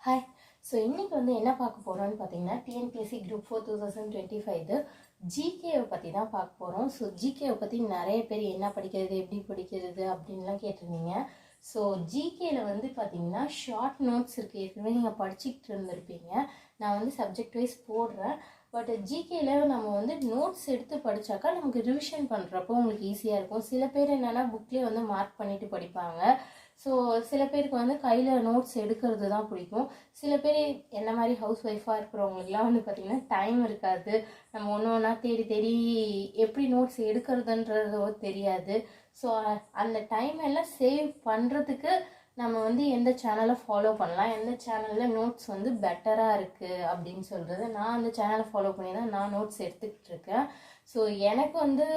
Hi. So இன்றைக்கி வந்து என்ன பார்க்க போகிறோம்னு பார்த்தீங்கன்னா டிஎன்பிஎஸ்சி குரூப் 4 2025 ஜிகேவை பற்றி தான் பார்க்க போகிறோம். ஸோ ஜிகேவை பற்றி நிறைய பேர் என்ன படிக்கிறது, எப்படி படிக்கிறது அப்படின்லாம் கேட்டிருந்தீங்க. ஸோ ஜிகேயில் வந்து பார்த்தீங்கன்னா ஷார்ட் நோட்ஸ் இருக்குது. ஏற்கனவே நீங்கள் படிச்சுக்கிட்டு இருந்திருப்பீங்க. நான் வந்து சப்ஜெக்ட் வைஸ் போடுறேன். பட் ஜிகேயில் நம்ம வந்து நோட்ஸ் எடுத்து படித்தாக்கா நமக்கு ரிவிஷன் பண்ணுறப்போ உங்களுக்கு ஈஸியாக இருக்கும். சில பேர் என்னென்னா புக்லேயே வந்து மார்க் பண்ணிவிட்டு படிப்பாங்க. ஸோ சில பேருக்கு வந்து கையில் நோட்ஸ் எடுக்கிறது தான் பிடிக்கும். சில பேர் என்ன மாதிரி ஹவுஸ் ஒய்ஃபாக இருக்கிறவங்களுக்குலாம் வந்து பார்த்திங்கன்னா டைம் இருக்காது. நம்ம ஒன்று ஒன்றா தேடி தேடி எப்படி நோட்ஸ் எடுக்கிறதுன்றதோ தெரியாது. ஸோ அந்த டைம் எல்லாம் சேவ் பண்ணுறதுக்கு நம்ம வந்து எந்த சேனலை ஃபாலோ பண்ணலாம், எந்த சேனலில் நோட்ஸ் வந்து பெட்டராக இருக்குது அப்படின்னு சொல்கிறது. நான் அந்த சேனலை ஃபாலோ பண்ணி தான் நான் நோட்ஸ் எடுத்துக்கிட்டு இருக்கேன். ஸோ எனக்கு வந்து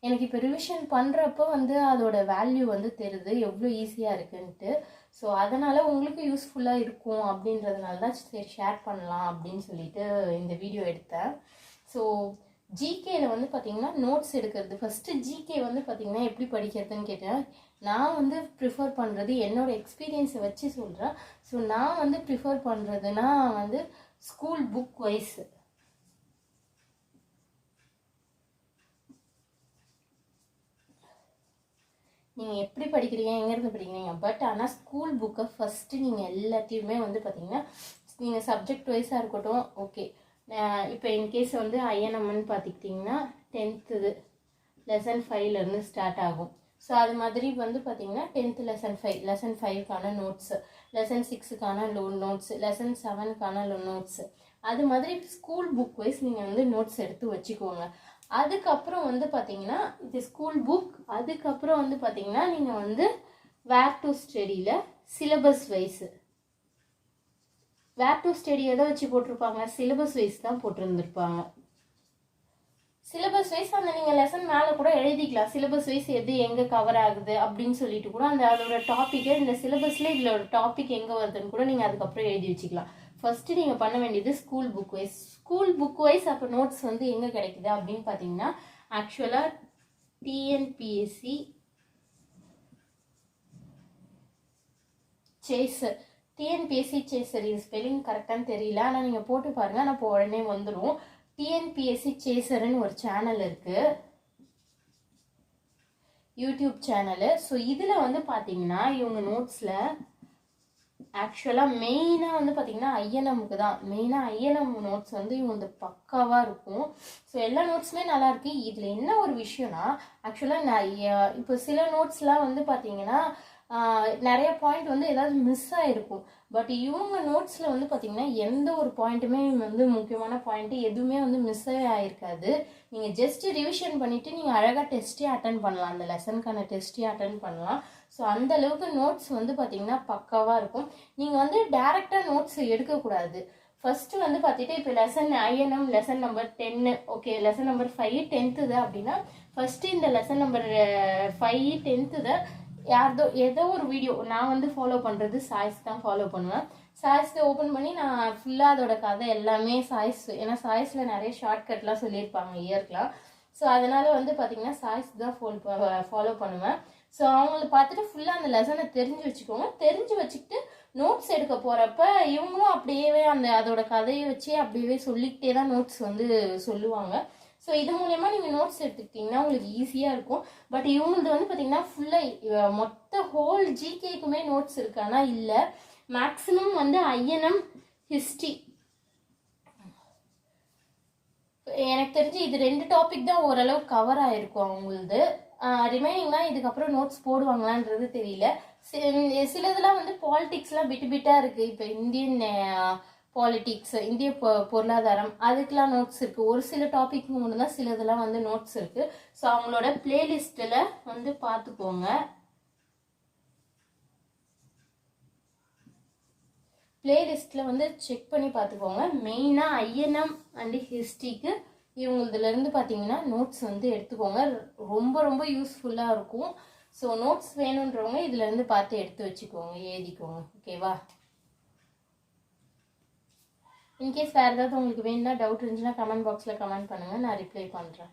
எனக்கு இப்போ ரிவிஷன் பண்ணுறப்போ வந்து அதோட வேல்யூ வந்து தெரியுது, எவ்வளோ ஈஸியாக இருக்குன்ட்டு. ஸோ அதனால் உங்களுக்கு யூஸ்ஃபுல்லாக இருக்கும் அப்படின்றதுனால தான் சரி ஷேர் பண்ணலாம் அப்படின்னு சொல்லிட்டு இந்த வீடியோ எடுத்தேன். ஸோ ஜிகேயில் வந்து பார்த்திங்கன்னா நோட்ஸ் எடுக்கிறது ஃபஸ்ட்டு ஜிகே வந்து பார்த்திங்கன்னா எப்படி படிக்கிறதுன்னு கேட்டேன். நான் வந்து ப்ரிஃபர் பண்ணுறது என்னோடய எக்ஸ்பீரியன்ஸை வச்சு சொல்கிறேன். ஸோ நான் வந்து ப்ரிஃபர் பண்ணுறதுனா வந்து ஸ்கூல் புக் வைஸ். நீங்கள் எப்படி படிக்கிறீங்க, எங்கேருந்து படிக்கிறீங்க, பட் ஆனால் ஸ்கூல் புக்கை ஃபஸ்ட்டு நீங்கள் எல்லாத்தையுமே வந்து பார்த்தீங்கன்னா நீங்கள் சப்ஜெக்ட் வைஸாக இருக்கட்டும். ஓகே, இப்போ இன்கேஸ் வந்து ஐஎன்எம்னு பார்த்துக்கிட்டிங்கன்னா 10th லெசன் 5லேருந்து ஸ்டார்ட் ஆகும். ஸோ அது மாதிரி வந்து பார்த்தீங்கன்னா 10th லெசன் 5க்கான நோட்ஸு, லெசன் 6க்கான நோட்ஸு, லெசன் 7க்கான நோட்ஸு, அது மாதிரி ஸ்கூல் புக் வைஸ் நீங்கள் வந்து நோட்ஸ் எடுத்து வச்சுக்கோங்க. அதுக்கப்புறம் வந்து பார்த்தீங்கன்னா இது ஸ்கூல் புக். அதுக்கப்புறம் வந்து பார்த்தீங்கன்னா நீங்கள் வந்து வேர் டு ஸ்டடியில் syllabus wise, where to study எதை வச்சு போட்டிருப்பாங்க, சிலபஸ் வைஸ் தான் போட்டிருந்துருப்பாங்க. சிலபஸ் வைஸ் அந்த நீங்கள் லெசன் மேலே கூட எழுதிக்கலாம். சிலபஸ் வைஸ் எது எங்கே கவர் ஆகுது அப்படின்னு சொல்லிட்டு கூட அந்த அதோட டாப்பிக்கை இந்த சிலபஸில் இதில் ஒரு டாபிக் எங்கே வருதுன்னு கூட நீங்கள் அதுக்கப்புறம் எழுதி வச்சுக்கலாம். ஃபஸ்ட்டு நீங்கள் பண்ண வேண்டியது school book wise. School book wise அப்போ நோட்ஸ் வந்து எங்கே கிடைக்குது அப்படின்னு பார்த்தீங்கன்னா ஆக்சுவலாக டிஎன்பிஎஸ்சி சேசர், டிஎன்பிஎஸ்சி சேசர், இது ஸ்பெல்லிங் கரெக்டானு தெரியல, ஆனால் நீங்கள் போட்டு பாருங்கள், நான் இப்போ உடனே வந்துடும். டிஎன்பிஎஸ்சி சேசர்னு ஒரு சேனல் இருக்குது, யூடியூப் சேனலு. ஸோ இதில் வந்து பார்த்தீங்கன்னா இவங்க நோட்ஸில் ஆக்சுவலாக மெயினாக வந்து பார்த்திங்கன்னா ஐஎன்எம்க்கு தான் மெயினாக ஐஎன்எம் நோட்ஸ் வந்து இவங்க வந்து பக்காவாக இருக்கும். ஸோ எல்லா நோட்ஸுமே நல்லாயிருக்கு. இதில் என்ன ஒரு விஷயம்னா ஆக்சுவலாக நான் இப்போ சில நோட்ஸ்லாம் வந்து பார்த்திங்கன்னா நிறைய பாயிண்ட் வந்து ஏதாவது மிஸ் ஆகிருக்கும். பட் இவங்க நோட்ஸில் வந்து பார்த்திங்கன்னா எந்த ஒரு பாயிண்ட்டுமே வந்து முக்கியமான பாயிண்ட்டு எதுவுமே வந்து மிஸ் ஆகிருக்காது. நீங்கள் ஜஸ்ட்டு ரிவிஷன் பண்ணிவிட்டு நீங்கள் அழகாக டெஸ்ட்டே அட்டன் பண்ணலாம், அந்த லெசனுக்கான டெஸ்ட்டே அட்டன் பண்ணலாம். ஸோ அந்த அளவுக்கு நோட்ஸ் வந்து பார்த்திங்கன்னா பக்காவாக இருக்கும். நீங்கள் வந்து டேரெக்டாக நோட்ஸ் எடுக்கக்கூடாது. ஃபஸ்ட்டு வந்து பார்த்துட்டு இப்போ lesson INM lesson number 10, okay lesson number 5 10th அப்படின்னா ஃபஸ்ட்டு இந்த லெசன் நம்பர் 5 10th ஏதோ ஒரு வீடியோ நான் வந்து ஃபாலோ பண்ணுறது சாய்ஸ் தான் ஃபாலோ பண்ணுவேன். சாய்ஸில் ஓப்பன் பண்ணி நான் ஃபுல்லாக அதோட கதை எல்லாமே சாய்ஸ், ஏன்னா சாய்ஸில் நிறைய ஷார்ட்கட்லாம் சொல்லியிருப்பாங்க இயர்க்கெலாம். ஸோ அதனால் வந்து பார்த்திங்கன்னா சாய்ஸ் தான் ஃபாலோ பண்ணுவேன். ஸோ அவங்கள பார்த்துட்டு ஃபுல்லாக அந்த லெசனை தெரிஞ்சு வச்சுக்கோங்க. தெரிஞ்சு வச்சுக்கிட்டு நோட்ஸ் எடுக்க போகிறப்ப இவங்களும் அப்படியே அதோட கதையை வச்சு அப்படியே சொல்லிக்கிட்டே தான் நோட்ஸ் வந்து சொல்லுவாங்க. ஸோ இது மூலயமா நீங்கள் நோட்ஸ் எடுத்துக்கிட்டிங்கன்னா உங்களுக்கு ஈஸியாக இருக்கும். பட் இவங்களது வந்து பார்த்திங்கன்னா ஃபுல்லாக மொத்த ஹோல் ஜிகேக்குமே நோட்ஸ் இருக்கானா இல்லை, மேக்ஸிமம் வந்து ஐஎன்எம் ஹிஸ்ட்ரி எனக்கு தெரிஞ்சு இது 2 டாபிக் தான் ஓரளவு கவர் ஆகிருக்கும் அவங்களது. ரிமைனிங்லாம் இதுக்கப்புறம் நோட்ஸ் போடுவாங்களான்றது தெரியல. சிலதெல்லாம் வந்து பாலிட்டிக்ஸ்லாம் பிட்டாக இருக்குது. இப்போ இந்தியன் பாலிட்டிக்ஸ், இந்திய பொருளாதாரம், அதுக்கெலாம் நோட்ஸ் இருக்குது. ஒரு சில டாபிக் மட்டும்தான் சிலதெல்லாம் வந்து நோட்ஸ் இருக்குது. ஸோ அவங்களோட பிளேலிஸ்ட்டில் வந்து பார்த்துக்கோங்க. பிளேலிஸ்ட்டில் வந்து செக் பண்ணி பார்த்துக்கோங்க. மெயினாக ஐஎன்எம் அண்டு ஹிஸ்ட்ரிக்கு இவங்களதுலேருந்து பார்த்தீங்கன்னா நோட்ஸ் வந்து எடுத்துக்கோங்க. ரொம்ப ரொம்ப யூஸ்ஃபுல்லாக இருக்கும். ஸோ நோட்ஸ் வேணுன்றவங்க இதுலேருந்து பார்த்து எடுத்து வச்சுக்கோங்க, எழுதிக்கோங்க. ஓகேவா? இன்கேஸ் வேறு ஏதாவது உங்களுக்கு வேணும்னா டவுட் இருந்துச்சுன்னா கமெண்ட் பாக்ஸில் கமெண்ட் பண்ணுங்கள், நான் ரிப்ளை பண்ணுறேன்.